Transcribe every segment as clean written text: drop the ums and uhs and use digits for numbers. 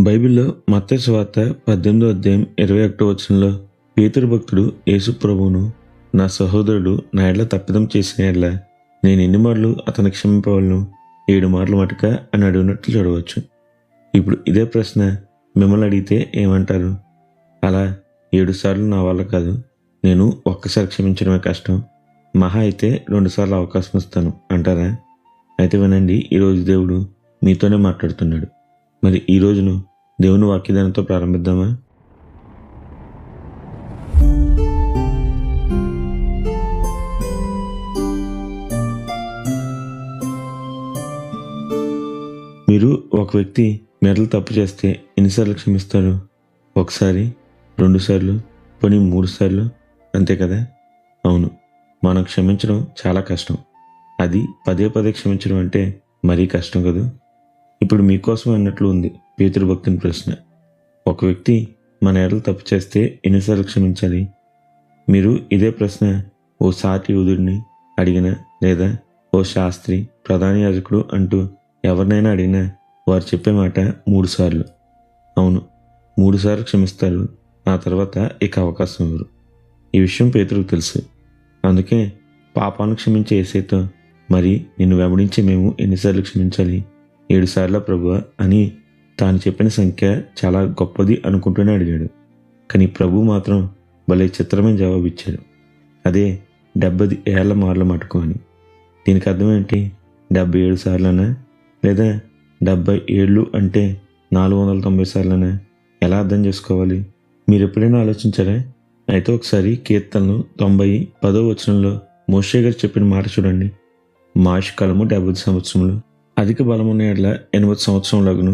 బైబిల్లో మత్తయి సువార్త 18వ అధ్యాయం 21వ వచనంలో పేతురు భక్తుడు యేసు ప్రభువును, నా సహోదరుడు నా ఎడల తప్పిదం చేసిన ఎడల నేను ఎన్ని మార్లు అతని క్షమింపవలను, 7 మార్లు మటుక అని అడిగినట్లు చూడవచ్చు. ఇప్పుడు ఇదే ప్రశ్న మిమ్మల్ని అడిగితే ఏమంటారు? అలా 7 సార్లు నా వల్ల కాదు, నేను ఒక్కసారి క్షమించడమే కష్టం, మహా అయితే 2 సార్లు అవకాశం ఇస్తాను అంటారా? అయితే వినండి, ఈరోజు దేవుడు మీతోనే మాట్లాడుతున్నాడు. మరి ఈ రోజును దేవుని వాక్యదానంతో ప్రారంభిద్దామా? మీరు ఒక వ్యక్తి మెడలు తప్పు చేస్తే ఎన్నిసార్లు క్షమిస్తారు? 1 సారి, 2 సార్లు, పోనీ 3 సార్లు, అంతే కదా? అవును, మనం క్షమించడం చాలా కష్టం. అది పదే పదే క్షమించడం అంటే మరీ కష్టం కదా. ఇప్పుడు మీకోసం అన్నట్లు ఉంది పేతురు భక్తుని ప్రశ్న. ఒక వ్యక్తి మన ఎడల తప్పు చేస్తే ఎన్నిసార్లు క్షమించాలి? మీరు ఇదే ప్రశ్న ఓ సాటి యూదుడిని అడిగినా, లేదా ఓ శాస్త్రి, ప్రధాన యాజకుడు అంటూ ఎవరినైనా అడిగినా వారు చెప్పే మాట 3 సార్లు. అవును, 3 సార్లు క్షమిస్తారు, ఆ తర్వాత ఇక అవకాశం ఇవ్వరు. ఈ విషయం పేతురుకు తెలుసు. అందుకే పాపాలను క్షమించే యేసయ్యతో, మరి నిన్ను వెంబడించే మేము ఎన్నిసార్లు క్షమించాలి? 7 సార్ల ప్రభువా అని తాను చెప్పిన సంఖ్య చాలా గొప్పది అనుకుంటూనే అడిగాడు. కానీ ప్రభు మాత్రం భలే చిత్రమైన జవాబు ఇచ్చాడు. అదే 70 మార్ల మటుకు అని. దీనికి అర్థం ఏంటి? 77 సార్లనా, లేదా 77 అంటే 490 సార్లనా? ఎలా అర్థం చేసుకోవాలి? మీరు ఎప్పుడైనా ఆలోచించారా? అయితే ఒకసారి కీర్తనలు 90:10వ వచనంలో మోషే గారు చెప్పిన మాట చూడండి. మా ఆయుష్కాలము 70 సంవత్సరములు, అధిక బలమున్న ఎడల 80 సంవత్సరములగును,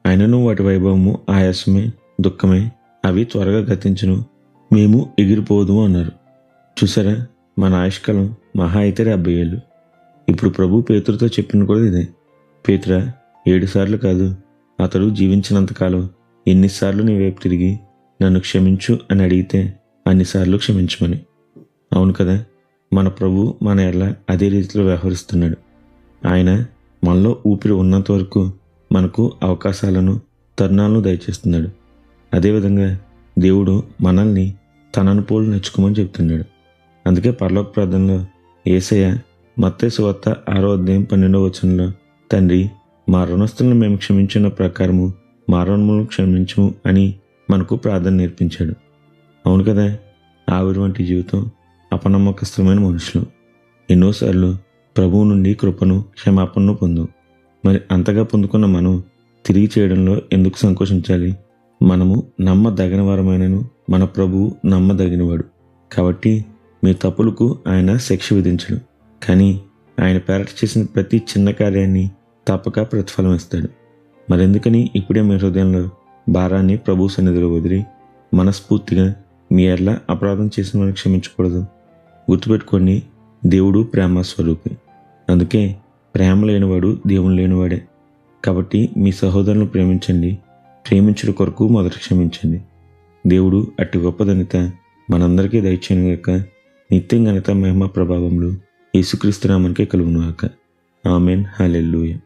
అయినను వాటి వైభవము ఆయాసమే, దుఃఖమే, అవి త్వరగా గతించును, మేము ఎగిరిపోదుము అన్నారు. చూసారా, మన ఆయుష్కాలం మహా అయితే 70 ఏళ్ళు. ఇప్పుడు ప్రభు పేతురుతో చెప్పింది కూడా ఇదే. పేతురా, 7 సార్లు కాదు, అతడు జీవించినంతకాలం ఎన్నిసార్లు నీ వైపు తిరిగి నన్ను క్షమించు అని అడిగితే అన్నిసార్లు క్షమించమని. అవును కదా, మన ప్రభు మన ఎడల అదే రీతిలో వ్యవహరిస్తున్నాడు. ఆయన మనలో ఊపిరి ఉన్నంత వరకు మనకు అవకాశాలను, తరుణాలను దయచేస్తున్నాడు. అదేవిధంగా దేవుడు మనల్ని తనను పోలు నచ్చుకోమని చెప్తున్నాడు. అందుకే పరలోక ప్రార్థనలో యేసయ్య మత్తయి సువార్త 6వ అధ్యాయం 12వ వచనంలో, తండ్రి, మా రుణస్తులను మేము క్షమించిన ప్రకారము మా రుణములను క్షమించము అని మనకు ప్రార్థన నేర్పించాడు. అవును కదా, ఆవిరి వంటి జీవితం, అపనమ్మకస్తులమైన మనుషులు ఎన్నోసార్లు ప్రభువు నుండి కృపను, క్షమాపణను పొందాం. మరి అంతగా పొందుకున్న మనం తిరిగి చేయడంలో ఎందుకు సంకోచించాలి? మనము నమ్మదగిన వారమైనను మన ప్రభువు నమ్మదగినవాడు. కాబట్టి మీ తప్పులకు ఆయన శిక్ష విధించడు, కానీ ఆయన పేరట చేసిన ప్రతి చిన్న కార్యాన్ని తప్పక ప్రతిఫలం ఇస్తాడు. మరెందుకని ఇప్పుడే మీ హృదయంలో భారాన్ని ప్రభు సన్నిధిలో వదిలి మనస్ఫూర్తిగా మీ ఎడల అపరాధం చేసిన వారిని క్షమించకూడదు? గుర్తుపెట్టుకోండి, దేవుడు ప్రేమ స్వరూపి. అందుకే ప్రేమ లేనివాడు దేవుని లేనివాడే. కాబట్టి మీ సహోదరులను ప్రేమించండి, ప్రేమించుట కొరకు మొదట క్షమించండి. దేవుడు అట్టి గొప్ప ఘనత మనందరికీ దయచేయను గాక. నిత్యం ఘనత, మహిమ, ప్రభావములు యేసుక్రీస్తు నామమునకే కలుగును గాక. ఆమేన్. హల్లెలూయా.